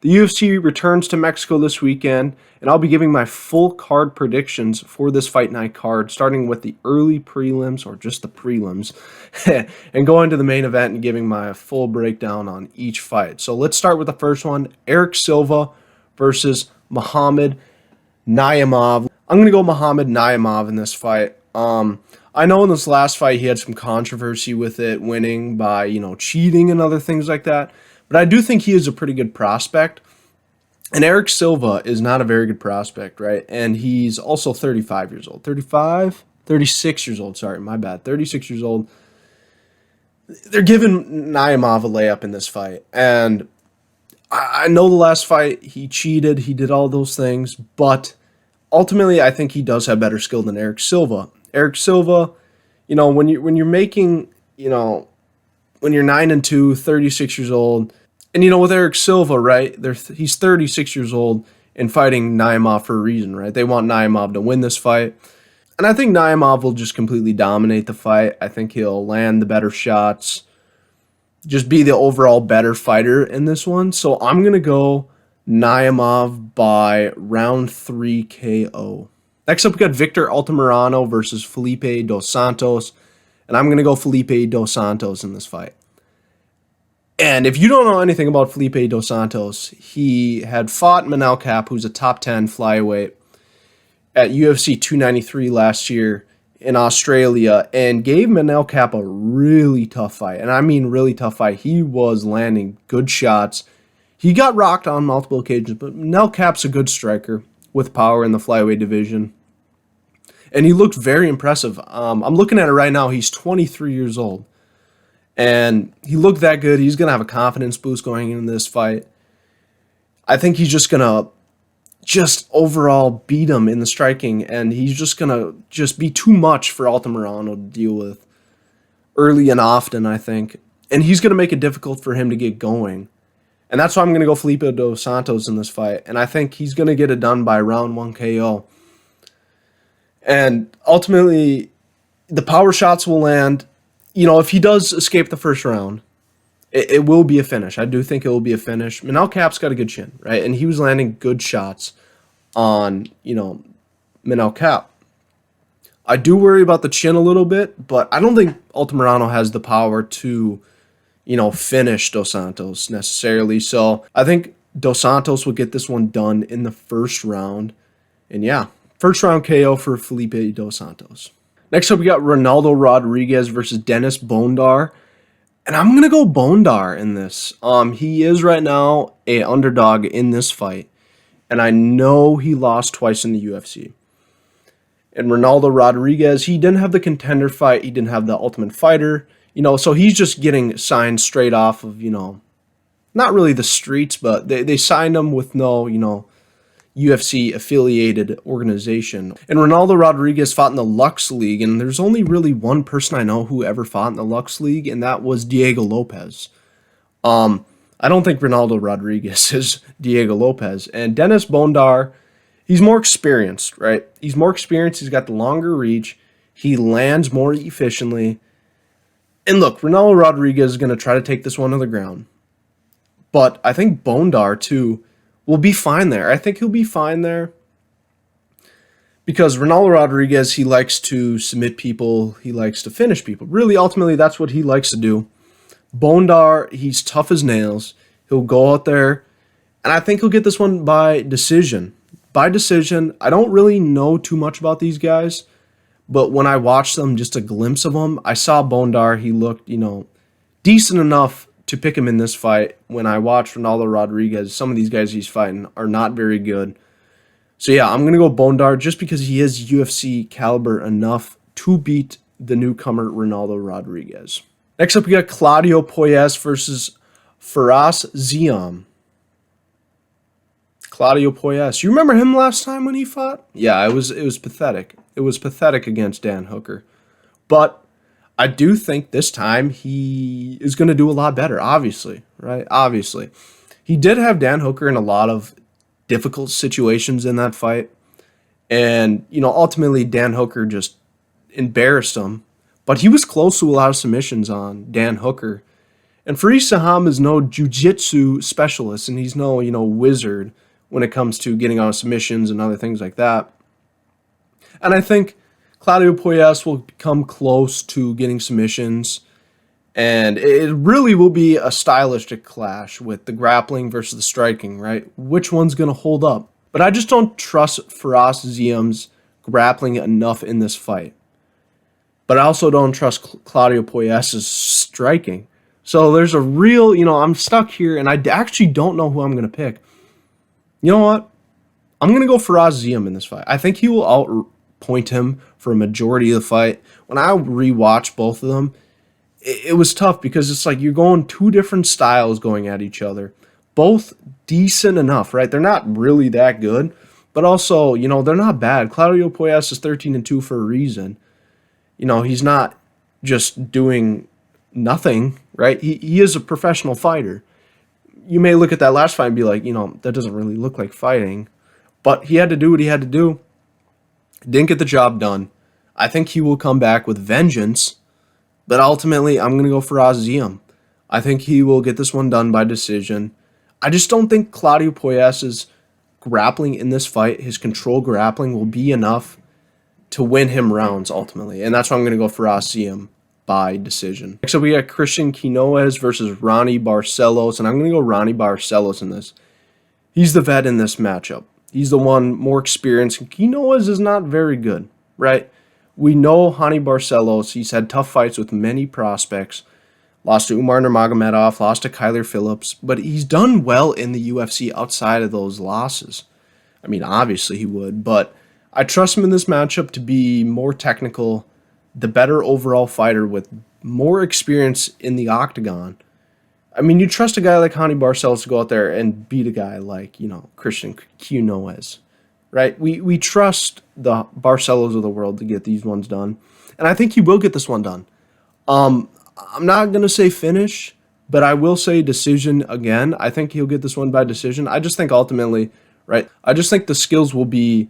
The UFC returns to Mexico this weekend, and I'll be giving my full card predictions for this Fight Night card, starting with the early prelims, or just the prelims, and going to the main event and giving my full breakdown on each fight. So let's start with the first one, Eric Silva versus Muhammad Naimov. I'm going to go Muhammad Naimov in this fight. I know in this last fight he had some controversy with it, winning by, cheating and other things like that. But I do think he is a pretty good prospect. And Eric Silva is not a very good prospect, right? And he's also 35 years old. 36 years old, sorry, my bad. 36 years old. They're giving Naimov a layup in this fight. And I know the last fight he cheated, he did all those things, but ultimately I think he does have better skill than Eric Silva. Eric Silva, when you're making, when you're 9-2, 36 years old, and with Eric Silva, right? He's 36 years old and fighting Naimov for a reason, right? They want Naimov to win this fight. And I think Naimov will just completely dominate the fight. I think he'll land the better shots, just be the overall better fighter in this one. So I'm going to go Naimov by round 3 KO. Next up, we got Victor Altamirano versus Felipe Dos Santos. And I'm going to go Felipe Dos Santos in this fight. And if you don't know anything about Felipe Dos Santos, he had fought Manel Kape, who's a top 10 flyweight, at UFC 293 last year in Australia, and gave Manel Kape a really tough fight. And I mean really tough fight. He was landing good shots. He got rocked on multiple occasions, but Manel Kape's a good striker with power in the flyweight division. And he looked very impressive. I'm looking at it right now. He's 23 years old. And he looked that good. He's going to have a confidence boost going into this fight. I think he's just going to overall beat him in the striking. And he's just going to be too much for Altamirano to deal with early and often, I think. And he's going to make it difficult for him to get going. And that's why I'm going to go Felipe Dos Santos in this fight. And I think he's going to get it done by round 1 KO. And ultimately, the power shots will land. If he does escape the first round, it will be a finish. I do think it will be a finish. Manel Kape's got a good chin, right? And he was landing good shots on, Manel Kape. I do worry about the chin a little bit, but I don't think Altamirano has the power to, finish Dos Santos necessarily. So I think Dos Santos will get this one done in the first round. And yeah, first round KO for Felipe Dos Santos. Next up, we got Ronaldo Rodriguez versus Dennis Bondar. And I'm going to go Bondar in this. He is right now an underdog in this fight. And I know he lost twice in the UFC. And Ronaldo Rodriguez, he didn't have the contender fight. He didn't have the Ultimate Fighter. So he's just getting signed straight off of, not really the streets, but they signed him with no, UFC affiliated organization. And Ronaldo Rodriguez fought in the Lux League, and there's only really one person I know who ever fought in the Lux League, and that was Diego Lopez. I don't think Ronaldo Rodriguez is Diego Lopez. And Dennis Bondar, he's more experienced, right? He's more experienced. He's got the longer reach. He lands more efficiently. And look, Ronaldo Rodriguez is going to try to take this one to the ground. But I think Bondar, too, will be fine there. I think he'll be fine there because Ronaldo Rodriguez, he likes to submit people. He likes to finish people. Really, ultimately, that's what he likes to do. Bondar, he's tough as nails. He'll go out there, and I think he'll get this one by decision. By decision, I don't really know too much about these guys, but when I watched them, just a glimpse of them, I saw Bondar. He looked, decent enough to pick him in this fight. When I watched Ronaldo Rodriguez, some of these guys he's fighting are not very good. So yeah, I'm going to go Bondar just because he is UFC caliber enough to beat the newcomer Ronaldo Rodriguez. Next up, we got Claudio Puelles versus Fares Ziam. Claudio Puelles. You remember him last time when he fought? Yeah, it was pathetic. It was pathetic against Dan Hooker. But I do think this time he is going to do a lot better, obviously, right? Obviously. He did have Dan Hooker in a lot of difficult situations in that fight. And, ultimately Dan Hooker just embarrassed him. But he was close to a lot of submissions on Dan Hooker. And Faris Saham is no jiu-jitsu specialist, and he's no, wizard when it comes to getting on submissions and other things like that. And I think Claudio Puelles will come close to getting submissions, and it really will be a stylistic clash with the grappling versus the striking, right? Which one's going to hold up? But I just don't trust Fares Ziam's grappling enough in this fight. But I also don't trust Claudio Puelles' striking. So there's a real, I'm stuck here, and I actually don't know who I'm going to pick. You know what? I'm going to go Fares Ziam in this fight. I think he will outpoint him for a majority of the fight. When I rewatched both of them, it was tough because it's like you're going two different styles going at each other. Both decent enough, right? They're not really that good, but also, they're not bad. Claudio Puelles is 13-2 for a reason. He's not just doing nothing, right? He is a professional fighter. You may look at that last fight and be like, that doesn't really look like fighting. But he had to do what he had to do. Didn't get the job done. I think he will come back with vengeance. But ultimately, I'm going to go for Fares Ziam. I think he will get this one done by decision. I just don't think Claudio Puelles' grappling in this fight, his control grappling, will be enough to win him rounds ultimately. And that's why I'm going to go for Fares Ziam by decision. Next up, we got Christian Quinones versus Ronnie Barcelos. And I'm going to go Ronnie Barcelos in this. He's the vet in this matchup. He's the one more experienced. Quinones is not very good, right? We know Ronnie Barcelos. He's had tough fights with many prospects. Lost to Umar Nurmagomedov, lost to Kyler Phillips. But he's done well in the UFC outside of those losses. I mean, obviously he would. But I trust him in this matchup to be more technical, the better overall fighter with more experience in the octagon. I mean, you trust a guy like Ronnie Barcelos to go out there and beat a guy like, Christian Quinones, right? We trust the Barcelos of the world to get these ones done. And I think he will get this one done. I'm not going to say finish, but I will say decision again. I think he'll get this one by decision. I just think ultimately, right, I just think the skills will be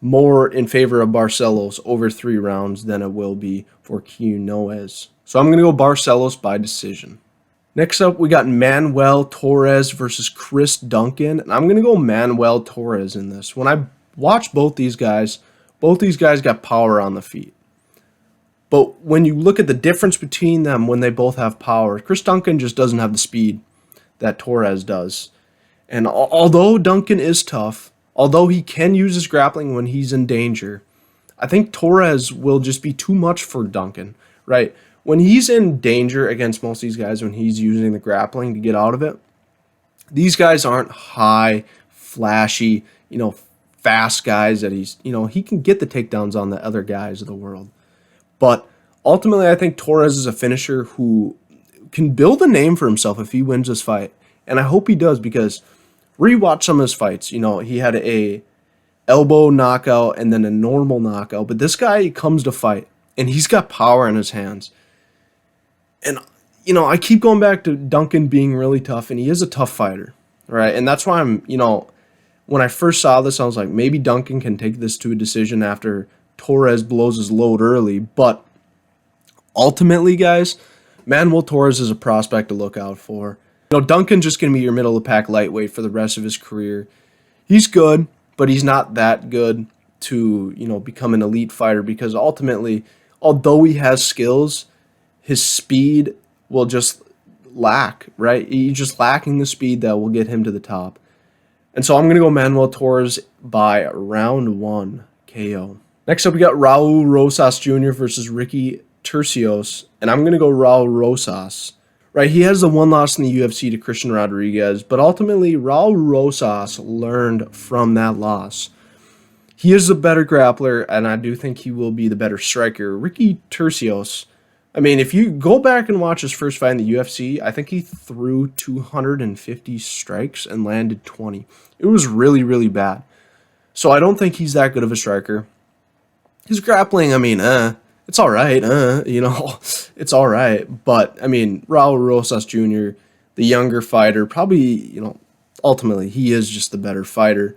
more in favor of Barcelos over 3 rounds than it will be for Quinones. So I'm going to go Barcelos by decision. Next up, we got Manuel Torres versus Chris Duncan. And I'm going to go Manuel Torres in this. When I watch both these guys got power on the feet. But when you look at the difference between them when they both have power, Chris Duncan just doesn't have the speed that Torres does. And although Duncan is tough, although he can use his grappling when he's in danger, I think Torres will just be too much for Duncan, right? When he's in danger against most of these guys, when he's using the grappling to get out of it, these guys aren't high, flashy, fast guys that he can get the takedowns on the other guys of the world. But ultimately, I think Torres is a finisher who can build a name for himself if he wins this fight. And I hope he does, because rewatch some of his fights. He had a elbow knockout and then a normal knockout. But this guy comes to fight, and he's got power in his hands. And, I keep going back to Duncan being really tough, and he is a tough fighter, right? And that's why I'm, when I first saw this, I was like, maybe Duncan can take this to a decision after Torres blows his load early. But ultimately, guys, Manuel Torres is a prospect to look out for. Duncan's just going to be your middle-of-the-pack lightweight for the rest of his career. He's good, but he's not that good to, become an elite fighter, because ultimately, although he has skills, his speed will just lack, right? He's just lacking the speed that will get him to the top. And so I'm going to go Manuel Torres by round 1 KO. Next up, we got Raul Rosas Jr. versus Ricky Turcios, and I'm going to go Raul Rosas. Right, he has the one loss in the UFC to Christian Rodriguez, but ultimately Raul Rosas learned from that loss. He is the better grappler, and I do think he will be the better striker. Ricky Turcios, I mean, if you go back and watch his first fight in the UFC, I think he threw 250 strikes and landed 20. It was really, really bad. So I don't think he's that good of a striker. His grappling, I mean, it's all right, it's all right. But, I mean, Raul Rosas Jr., the younger fighter, probably, ultimately, he is just the better fighter.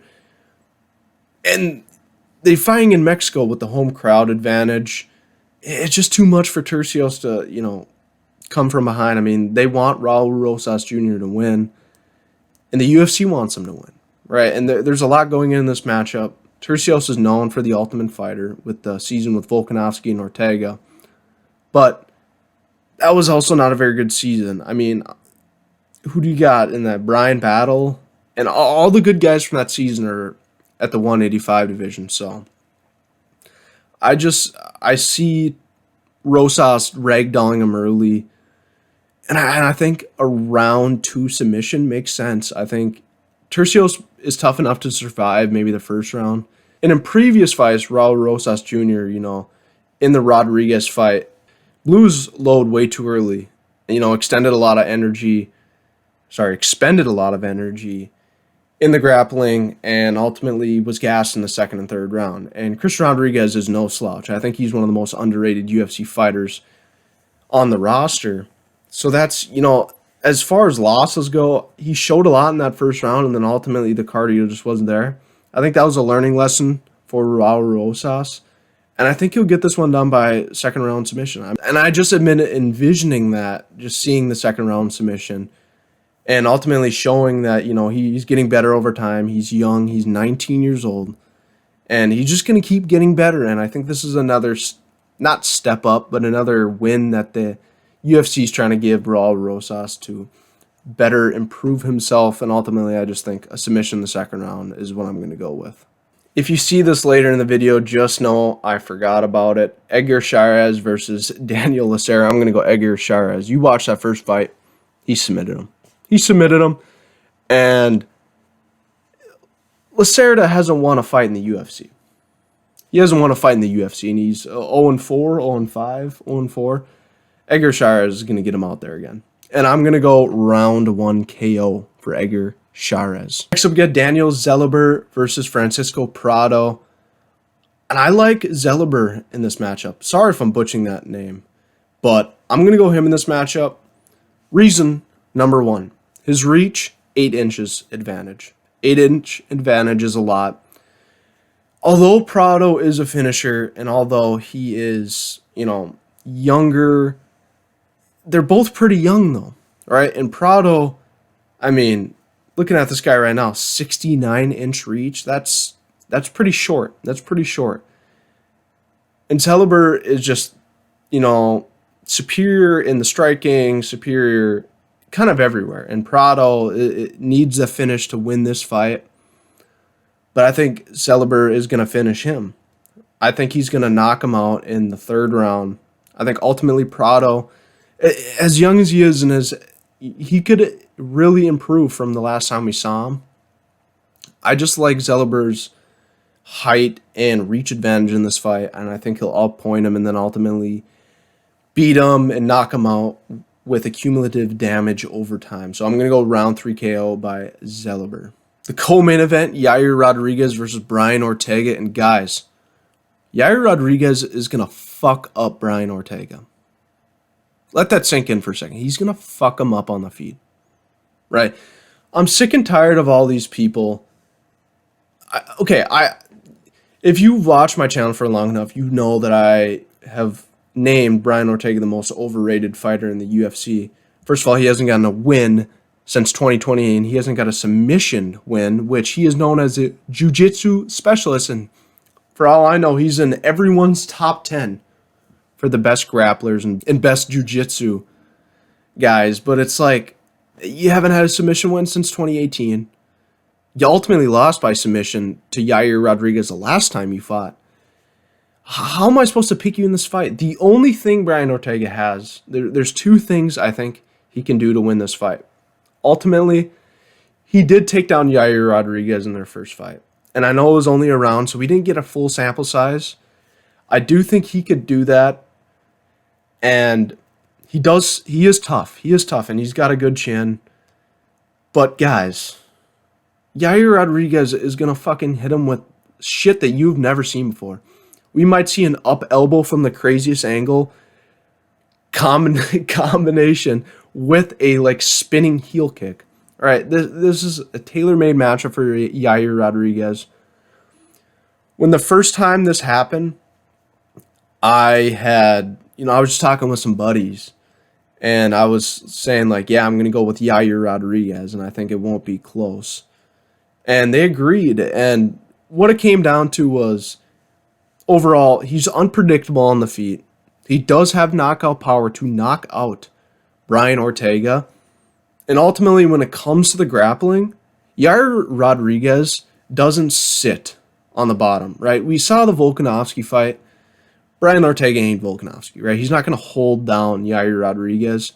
And they're fighting in Mexico with the home crowd advantage. It's just too much for Turcios to, come from behind. I mean, they want Raul Rosas Jr. to win, and the UFC wants him to win, right? And there's a lot going in this matchup. Turcios is known for the Ultimate Fighter with the season with Volkanovski and Ortega, but that was also not a very good season. I mean, who do you got in that? Brian Battle, and all the good guys from that season are at the 185 division. So I see Rosas ragdolling him early, and I think a round 2 submission makes sense. I think Turcios is tough enough to survive maybe the first round. And in previous fights, Raul Rosas Jr., in the Rodriguez fight, blew his load way too early. Expended a lot of energy in the grappling, and ultimately was gassed in the second and third round. And Christian Rodriguez is no slouch. I think he's one of the most underrated UFC fighters on the roster. So that's, as far as losses go, he showed a lot in that first round, and then ultimately the cardio just wasn't there. I think that was a learning lesson for Raul Rosas, and I think he'll get this one done by second round submission. And I just admit envisioning that, just seeing the second round submission, and ultimately showing that, he's getting better over time. He's young. He's 19 years old. And he's just going to keep getting better. And I think this is another, not step up, but another win that the UFC is trying to give Raul Rosas to better improve himself. And ultimately, I just think a submission in the second round is what I'm going to go with. If you see this later in the video, just know I forgot about it. Edgar Chairez versus Daniel Lacerda. I'm going to go Edgar Chairez. You watch that first fight. He submitted him. And Lacerda hasn't won a fight in the UFC. He hasn't won a fight in the UFC, and he's 0-4, 0-5, 0-4. Edgar Chairez is going to get him out there again. And I'm going to go round 1 KO for Edgar Chairez. Next up, we got Daniel Zellhuber versus Francisco Prado. And I like Zellhuber in this matchup. Sorry if I'm butchering that name, but I'm going to go him in this matchup. Reason number 1. His reach, 8 inches advantage. 8-inch advantage is a lot. Although Prado is a finisher, and although he is, younger, they're both pretty young though, right? And Prado, I mean, looking at this guy right now, 69-inch reach, that's pretty short. That's pretty short. And Zellhuber is just, superior in the striking, superior kind of everywhere. And Prado it needs a finish to win this fight. But I think Zellhuber is going to finish him. I think he's going to knock him out in the third round. I think ultimately Prado, as young as he is, and he could really improve from the last time we saw him. I just like Zellhuber's height and reach advantage in this fight, and I think he'll outpoint him and then ultimately beat him and knock him out with a cumulative damage over time. So I'm going to go round 3 KO by Zellhuber. The co-main event, Yair Rodriguez versus Brian Ortega. And guys, Yair Rodriguez is going to fuck up Brian Ortega. Let that sink in for a second. He's going to fuck him up on the feet. Right? I'm sick and tired of all these people. If you've watched my channel for long enough, you know that I have named Brian Ortega the most overrated fighter in the UFC. First of all, he hasn't gotten a win since 2020, and he hasn't got a submission win, which he is known as a jiu-jitsu specialist. And for all I know, he's in everyone's top 10 for the best grapplers and best jiu-jitsu guys. But it's like, you haven't had a submission win since 2018. You ultimately lost by submission to Yair Rodriguez the last time you fought. How am I supposed to pick you in this fight? The only thing Brian Ortega has, there's 2 things I think he can do to win this fight. Ultimately, he did take down Yair Rodriguez in their first fight. And I know it was only a round, so we didn't get a full sample size. I do think he could do that. And he is tough, and he's got a good chin. But guys, Yair Rodriguez is going to fucking hit him with shit that you've never seen before. We might see an up elbow from the craziest angle combination with a spinning heel kick. All right, this is a tailor-made matchup for Yair Rodriguez. When the first time this happened, I was just talking with some buddies, And I was saying, like, yeah, I'm going to go with Yair Rodriguez, and I think it won't be close. And they agreed. And what it came down to was overall, he's unpredictable on the feet. He does have knockout power to knock out Brian Ortega. And ultimately, when it comes to the grappling, Yair Rodriguez doesn't sit on the bottom, right? We saw the Volkanovski fight. Brian Ortega ain't Volkanovski, right? He's not going to hold down Yair Rodriguez.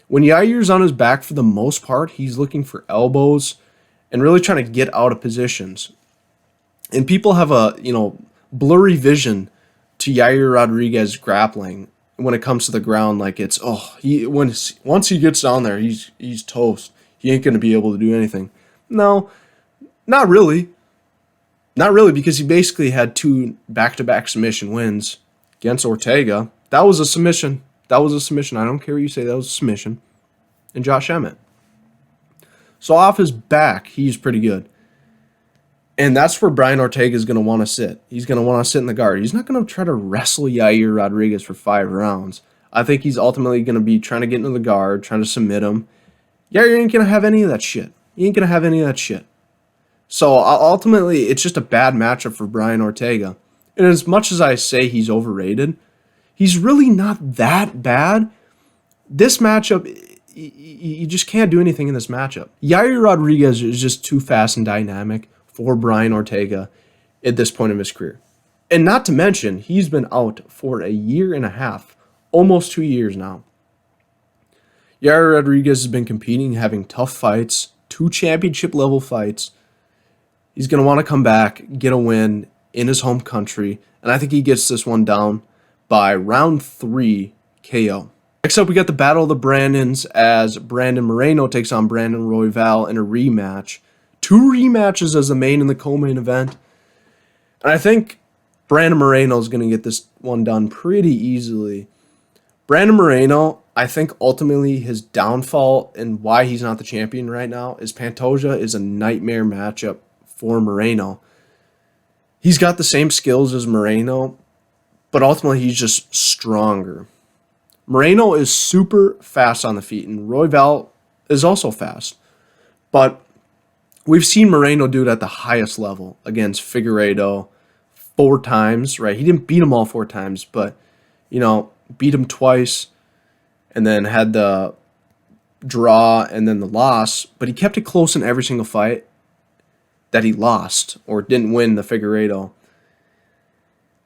When Yair's on his back for the most part, he's looking for elbows and really trying to get out of positions. And people have a, blurry vision to Yair Rodriguez grappling when it comes to the ground. Like it's, once he gets down there, he's toast. He ain't going to be able to do anything. No, not really. Not really, because he basically had 2 back-to-back submission wins against Ortega. That was a submission. I don't care what you say. That was a submission. And Josh Emmett. So off his back, he's pretty good. And that's where Brian Ortega is going to want to sit. He's going to want to sit in the guard. He's not going to try to wrestle Yair Rodriguez for 5 rounds. I think he's ultimately going to be trying to get into the guard, trying to submit him. Yair ain't going to have any of that shit. So ultimately, it's just a bad matchup for Brian Ortega. And as much as I say he's overrated, he's really not that bad. This matchup, you just can't do anything in this matchup. Yair Rodriguez is just too fast and dynamic for Brian Ortega at this point of his career. And not to mention, he's been out for a year and a half, almost 2 years now. Yair Rodriguez has been competing, having tough fights, 2 championship-level fights. He's going to want to come back, get a win in his home country, and I think he gets this one down by round 3 KO. Next up, we got the Battle of the Brandons as Brandon Moreno takes on Brandon Royval in a rematch. 2 rematches as the main and the co-main event. And I think Brandon Moreno is going to get this one done pretty easily. Brandon Moreno, I think ultimately his downfall and why he's not the champion right now is Pantoja is a nightmare matchup for Moreno. He's got the same skills as Moreno, but ultimately he's just stronger. Moreno is super fast on the feet, and Royval is also fast. But we've seen Moreno do it at the highest level against Figueiredo 4 times, right? He didn't beat him all 4 times, but, beat him twice and then had the draw and then the loss. But he kept it close in every single fight that he lost or didn't win the Figueiredo.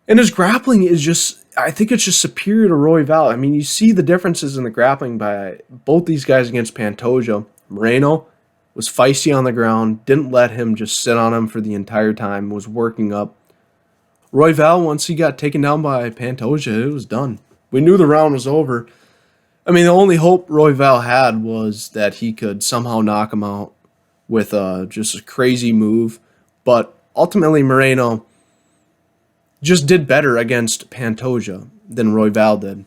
And his grappling is just, I think it's just superior to Royval. I mean, you see the differences in the grappling by both these guys against Pantoja. Moreno was feisty on the ground, didn't let him just sit on him for the entire time, was working up. Royval, once he got taken down by Pantoja, it was done. We knew the round was over. I mean, the only hope Royval had was that he could somehow knock him out with just a crazy move. But ultimately, Moreno just did better against Pantoja than Royval did.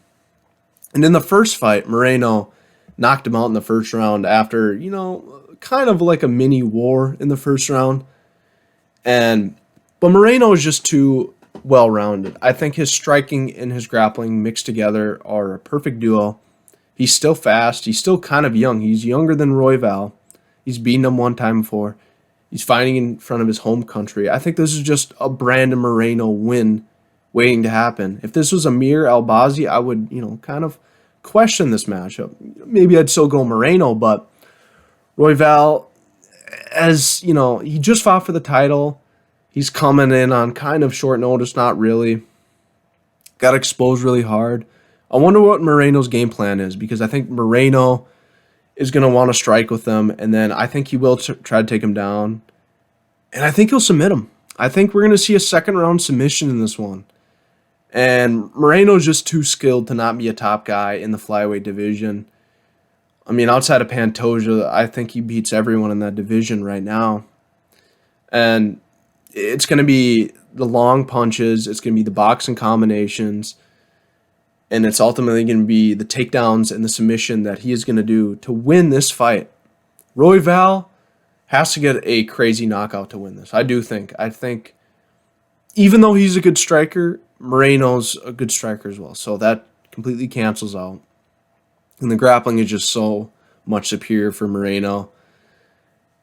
And in the first fight, Moreno knocked him out in the first round after, kind of like a mini war in the first round. But Moreno is just too well-rounded. I think his striking and his grappling mixed together are a perfect duo. He's still fast. He's still kind of young. He's younger than Royval. He's beaten him 1 time before. He's fighting in front of his home country. I think this is just a Brandon Moreno win waiting to happen. If this was Amir Albazi, I would, kind of question this matchup. Maybe I'd still go Moreno, but Royval, as, he just fought for the title. He's coming in on kind of short notice, not really. Got exposed really hard. I wonder what Moreno's game plan is, because I think Moreno is going to want to strike with him, and then I think he will try to take him down, and I think he'll submit him. I think we're going to see a second-round submission in this one, and Moreno's just too skilled to not be a top guy in the flyweight division. I mean, outside of Pantoja, I think he beats everyone in that division right now, and it's going to be the long punches, it's going to be the boxing combinations, and it's ultimately going to be the takedowns and the submission that he is going to do to win this fight. Royval has to get a crazy knockout to win this. I do think. I think even though he's a good striker, Moreno's a good striker as well. So that completely cancels out. And the grappling is just so much superior for Moreno.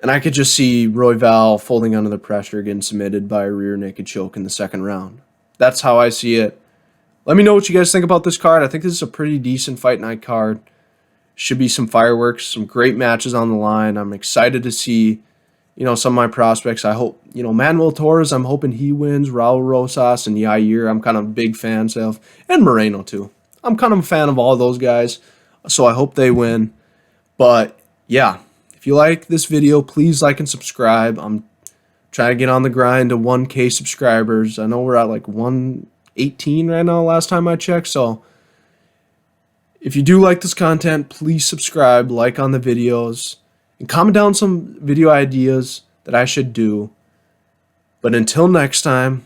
And I could just see Royval folding under the pressure, getting submitted by a rear naked choke in the second round. That's how I see it. Let me know what you guys think about this card. I think this is a pretty decent fight night card. Should be some fireworks, some great matches on the line. I'm excited to see, some of my prospects. I hope, Manuel Torres, I'm hoping he wins. Raul Rosas and Yair, I'm kind of big fans of. And Moreno, too. I'm kind of a fan of all those guys, so I hope they win. But, yeah, if you like this video, please like and subscribe. I'm trying to get on the grind to 1K subscribers. I know we're at like 118 right now last time I checked, so if you do like this content, please subscribe, like on the videos, and comment down some video ideas that I should do. But until next time,